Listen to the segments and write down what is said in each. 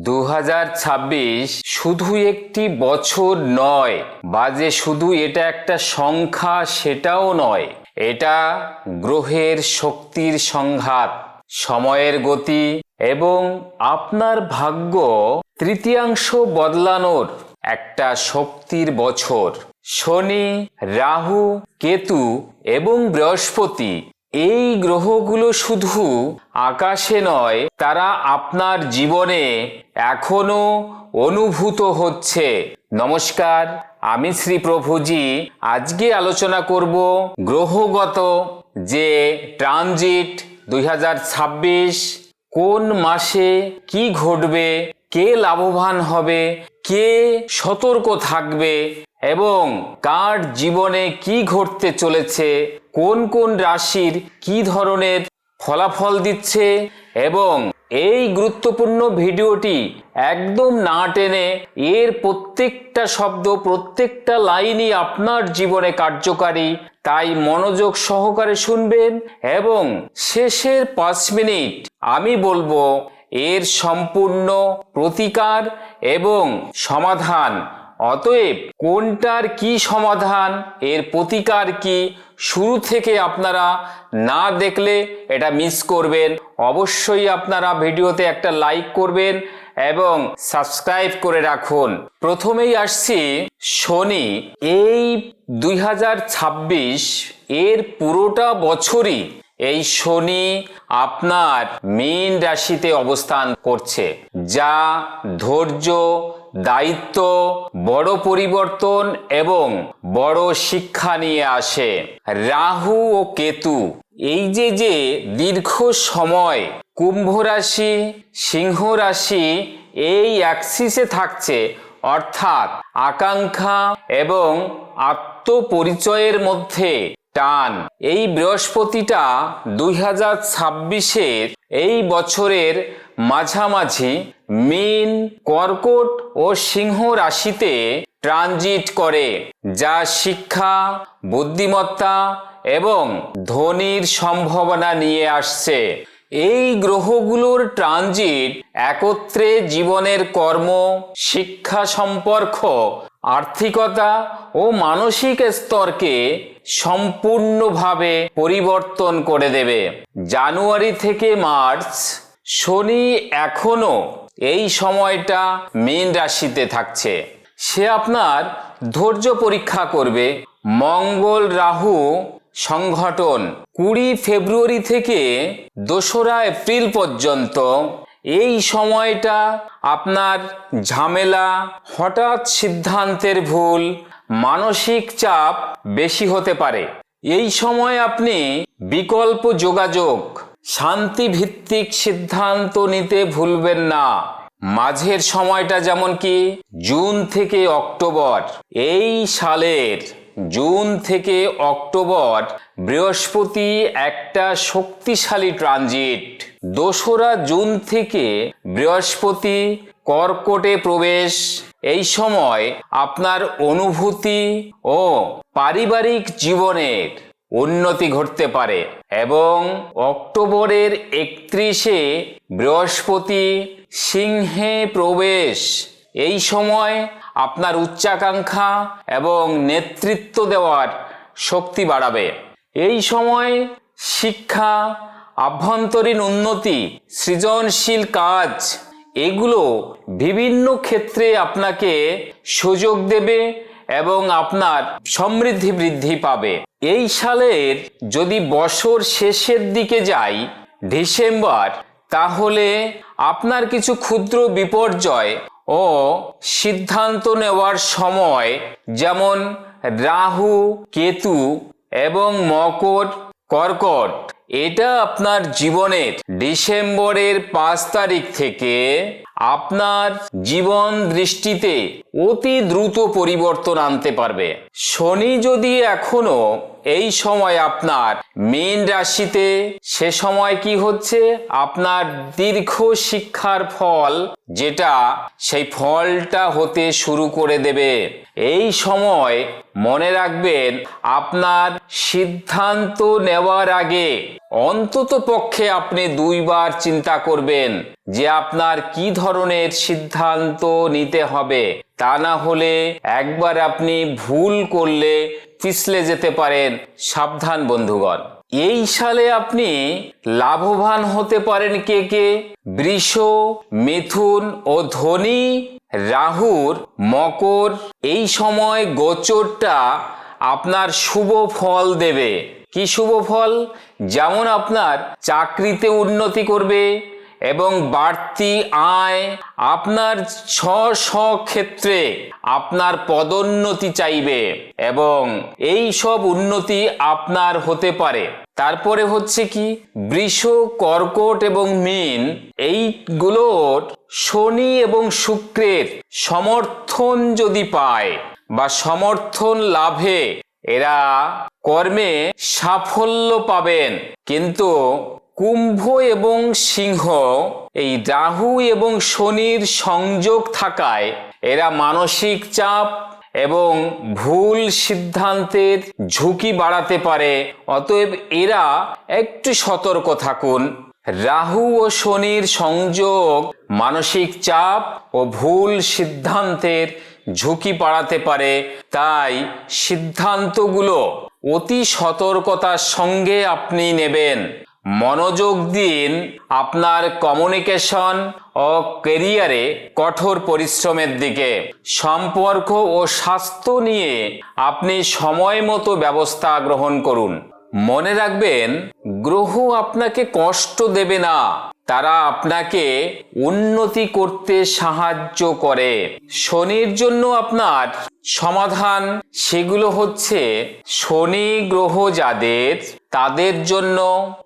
2026 শুধু একটি বছর নয়, বা যে শুধু এটা একটা সংখ্যা সেটাও নয়। এটা গ্রহের শক্তির সংঘাত, সময়ের গতি এবং আপনার ভাগ্য তৃতীয়াংশ বদলানোর একটা শক্তির বছর। শনি, রাহু, কেতু এবং বৃহস্পতি এই গ্রহগুলো শুধু আকাশে নয়, তারা আপনার জীবনে এখনো অনুভূত হচ্ছে। নমস্কার, আমি শ্রী প্রভুজি। আজকে আলোচনা করব গ্রহগত যে ট্রানজিট 2026 কোন মাসে কি ঘটবে, কে লাভবান হবে, কে সতর্ক থাকবে এবং কার জীবনে কি ঘটতে চলেছে, কোন কোন রাশির কি ধরনের ফলাফল দিচ্ছে। এবং এই গুরুত্বপূর্ণ ভিডিওটি একদম না টেনে এর প্রত্যেকটা শব্দ, প্রত্যেকটা লাইনই আপনার জীবনে কার্যকারী, তাই মনোযোগ সহকারে শুনবেন এবং শেষের 5 মিনিট আমি বলবো এর সম্পূর্ণ প্রতিকার এবং সমাধান। অতএব কোনটার কি সমাধান, এর প্রতিকার কি, শুরু থেকে আপনারা না দেখলে এটা মিস করবেন। অবশ্যই আপনারা ভিডিওতে একটা লাইক করবেন এবং সাবস্ক্রাইব করে রাখুন। প্রথমেই আসছি শনি। এই 2026 এর পুরোটা বছরই এই শনি আপনার মীন রাশিতে অবস্থান করছে, যা ধৈর্য, দায়িত্ব, বড় পরিবর্তন এবং বড় শিক্ষা নিয়ে আসে। রাহু ও কেতু এই যে দীর্ঘ সময় কুম্ভ রাশি, সিংহ রাশি এই অ্যাক্সিসে থাকছে, অর্থাৎ আকাঙ্ক্ষা এবং আত্মপরিচয়ের মধ্যে টান। এই বৃহস্পতিটা 2026 এই বছরের মাঝামাঝি মীন, কর্কট ও সিংহ রাশিতে ট্রানজিট করে, যা শিক্ষা, বুদ্ধিমত্তা এবং ধনীর সম্ভাবনা নিয়ে আসছে। এই গ্রহগুলোর ট্রানজিট একত্রে জীবনের কর্ম, শিক্ষা, সম্পর্ক, আর্থিকতা ও মানসিক স্তরকে সম্পূর্ণভাবে পরিবর্তন করে দেবে। জানুয়ারি থেকে মার্চ শনি এখনো এই সময়টা মীন রাশিতে থাকছে। সে আপনার ধৈর্য পরীক্ষা করবে। মঙ্গল রাহু সংঘটন 20 ফেব্রুয়ারি থেকে 2রা এপ্রিল পর্যন্ত। এই সময়টা আপনার ঝামেলা, হঠাৎ সিদ্ধান্তের ভুল, মানসিক চাপ বেশি হতে পারে। এই সময় আপনি বিকল্প যোগাযোগ, শান্তিভিত্তিক সিদ্ধান্ত নিতে ভুলবেন না। মাঝের সময়টা যেমন কি জুন থেকে অক্টোবর, এই সালের জুন থেকে অক্টোবর বৃহস্পতি একটা শক্তিশালী ট্রানজিট। 2রা জুন থেকে বৃহস্পতি কর্কটে প্রবেশ। এই সময় আপনার অনুভূতি ও পারিবারিক জীবনের উন্নতি ঘটতে পারে। এবং অক্টোবরের 31-এ বৃহস্পতি সিংহে প্রবেশ। এই সময় আপনার উচ্চাকাঙ্ক্ষা এবং নেতৃত্ব দেওয়ার শক্তি বাড়াবে। এই সময় শিক্ষা, আভ্যন্তরীণ উন্নতি, সৃজনশীল কাজ এগুলো বিভিন্ন ক্ষেত্রে আপনাকে সুযোগ দেবে এবং আপনার সমৃদ্ধি বৃদ্ধি পাবে। এই সালের যদি বছর শেষের দিকে যাই, ডিসেম্বর, তাহলে আপনার কিছু ক্ষুদ্র বিপর্যয় ও সিদ্ধান্ত নেওয়ার সময়, যেমন রাহু, কেতু এবং মকর, কর্কট, এটা আপনার জীবনের ডিসেম্বরের 5 তারিখ থেকে আপনার জীবন দৃষ্টিতে অতি দ্রুত পরিবর্তন আনতে পারবে। শনি যদি এখনো এই সময় আপনার মীন রাশিতে, সে সময় কি হচ্ছে, আপনার দীর্ঘ শিক্ষার ফল, যেটা সেই ফলটা হতে শুরু করে দেবে। এই সময় মনে রাখবেন, আপনার সিদ্ধান্ত নেওয়ার আগে অন্তত পক্ষে আপনি 2 বার চিন্তা করবেন। যে আপনার কি ধরনের সিদ্ধান্ত নিতে হবে, তা না হলে একবার আপনি ভুল করলে পিছলে যেতে পারেন। সাবধান বন্ধুগণ। এই সালে আপনি লাভবান হতে পারেন কে কে? বৃষ, মিথুন ও ধনী। রাহুর মকর এই সময় গোচরটা আপনার শুভ ফল দেবে। কি শুভ ফল? যেমন আপনার চাকরিতে উন্নতি করবে এবং বাড়তি আয়, আপনার ক্ষেত্রে আপনার পদোন্নতি চাইবে এবং এই সব উন্নতি আপনার হতে পারে। তারপরে হচ্ছে কি, বৃষ, কর্কট এবং মীন এইগুলোর শনি এবং শুক্রের সমর্থন যদি পায় বা সমর্থন লাভে এরা কর্মে সাফল্য পাবেন। কিন্তু কুম্ভ এবং সিংহ এই রাহু এবং শনির সংযোগ থাকায় এরা মানসিক চাপ এবং ভুল সিদ্ধান্তের ঝুঁকি বাড়াতে পারে। অতএব এরা একটু সতর্ক থাকুন। রাহু ও শনির সংযোগ মানসিক চাপ ও ভুল সিদ্ধান্তের ঝুঁকি বাড়াতে পারে। তাই সিদ্ধান্তগুলো অতি সতর্কতার সঙ্গে আপনি নেবেন। মনোযোগ দিন আপনার কমিউনিকেশন ও ক্যারিয়ারে কঠোর পরিশ্রমের দিকে। সম্পর্ক ও স্বাস্থ্য নিয়ে আপনি সময় মতো ব্যবস্থা গ্রহণ করুন। মনে রাখবেন, গ্রহ আপনাকে কষ্ট দেবে না, তারা আপনাকে উন্নতি করতে সাহায্য করে। শনির জন্য আপনার সমাধান সেগুলো হচ্ছে, শনি গ্রহ যাদের, তাদের জন্য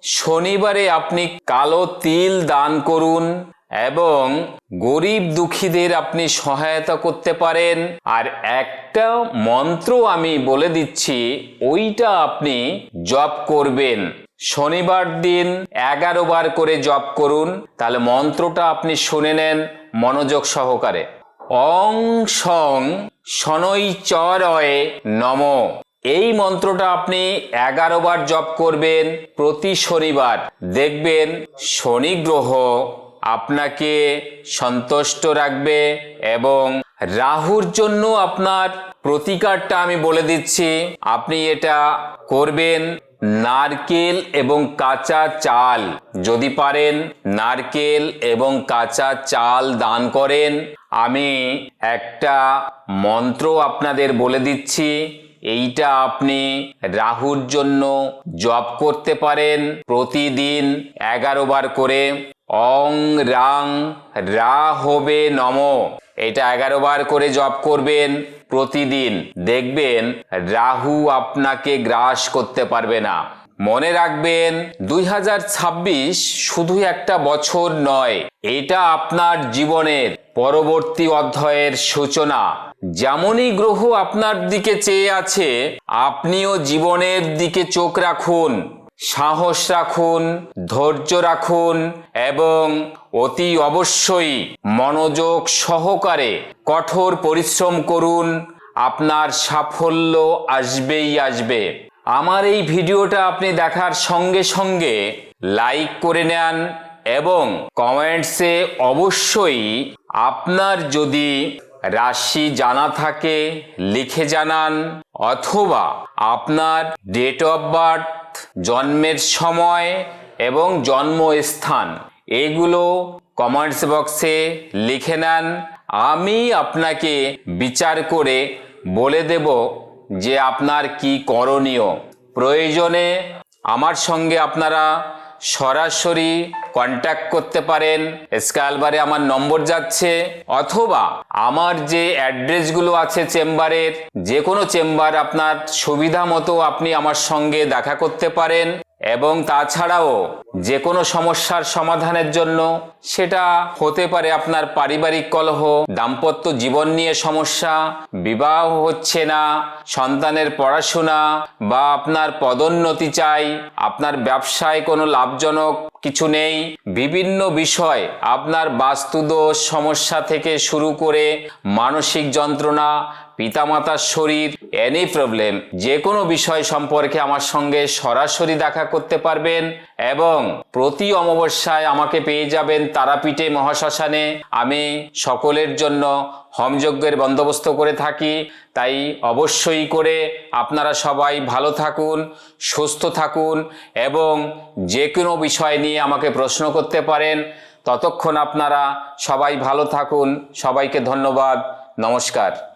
শনিবারে আপনি কালো তিল দান করুন এবং গরিব দুঃখীদের আপনি সহায়তা করতে পারেন। আর একটা মন্ত্র আমি বলে দিচ্ছি, ওইটা আপনি জপ করবেন। শনিবার দিন 11 বার করে জপ করুন। তাহলে মন্ত্রটা আপনি শুনে নেন মনোযোগ সহকারে। অং সং শনৈচরয়ে নমঃ। এই মন্ত্রটা আপনি 11 বার জপ করবেন প্রতি শনিবার। দেখবেন শনি গ্রহ আপনাকে সন্তুষ্ট রাখবে। এবং রাহুর জন্য আপনার প্রতিকারটা আমি বলে দিচ্ছি, আপনি এটা করবেন। নারকেল এবং কাঁচা চাল, যদি পারেন নারকেল এবং কাঁচা চাল দান করেন। আমি একটা মন্ত্র আপনাদের বলে দিচ্ছি, এইটা আপনি রাহুর জন্য জপ করতে পারেন প্রতিদিন 11 বার করে। অং রাং রাহবে নমঃ। এটা 11 বার করে জপ করবেন প্রতিদিন। দেখবেন রাহু আপনাকে গ্রাস করতে পারবে না। মনে রাখবেন, 2026 শুধু একটা বছর নয়, এটা আপনার জীবনের পরবর্তী অধ্যায়ের সূচনা। যেমনই গ্রহ আপনার দিকে চেয়ে আছে, আপনিও জীবনের দিকে চোখ রাখুন, সাহস রাখুন, ধৈর্য রাখুন এবং অতি অবশ্যই মনোযোগ সহকারে কঠোর পরিশ্রম করুন। আপনার সাফল্য আসবেই আসবে। আমার এই ভিডিওটা আপনি দেখার সঙ্গে সঙ্গে লাইক করে নেন এবং কমেন্টসে অবশ্যই আপনার যদি রাশি জানা থাকে লিখে জানান, অথবা আপনার ডেট অফ বার্থ, জন্মের সময় এবং জন্মস্থান এগুলো কমেন্টস বক্সে লিখে নেন। আমি আপনাকে বিচার করে বলে দেব যে আপনার কি করণীয়। প্রয়োজনে আমার সঙ্গে আপনারা সরাসরি কন্ট্যাক্ট করতে পারেন। স্ক্যালবারে আমার নম্বর যাচ্ছে, অথবা আমার যে অ্যাড্রেসগুলো আছে চেম্বারের, যে কোনো চেম্বার আপনার সুবিধা মতো আপনি আমার সঙ্গে দেখা করতে পারেন। এবং তাছাড়াও যে কোনো সমস্যার সমাধানের জন্য, সেটা হতে পারে আপনার পারিবারিক কলহ, দাম্পত্য জীবন নিয়ে সমস্যা, বিবাহ হচ্ছে না, সন্তানের পড়াশোনা, বা আপনার পদোন্নতি চাই, আপনার ব্যবসায় কোনো লাভজনক কিছু নেই, বিভিন্ন বিষয়, আপনার বাস্তুদোষ সমস্যা থেকে শুরু করে মানসিক যন্ত্রণা, পিতামাতার শরীর এনি প্রবলেম, যে কোনো বিষয় সম্পর্কে আমার সঙ্গে সরাসরি দেখা করতে পারবেন এবং প্রতি অমাবস্যায় আমাকে পেয়ে যাবেন তারাপীঠে মহাশ্মশানে। আমি সকলের জন্য হোমযজ্ঞের বন্দোবস্ত করে থাকি। তাই অবশ্যই করে আপনারা সবাই ভালো থাকুন, সুস্থ থাকুন এবং যে কোনো বিষয় নিয়ে আমাকে প্রশ্ন করতে পারেন। ততক্ষণ আপনারা সবাই ভালো থাকুন। সবাইকে ধন্যবাদ। নমস্কার।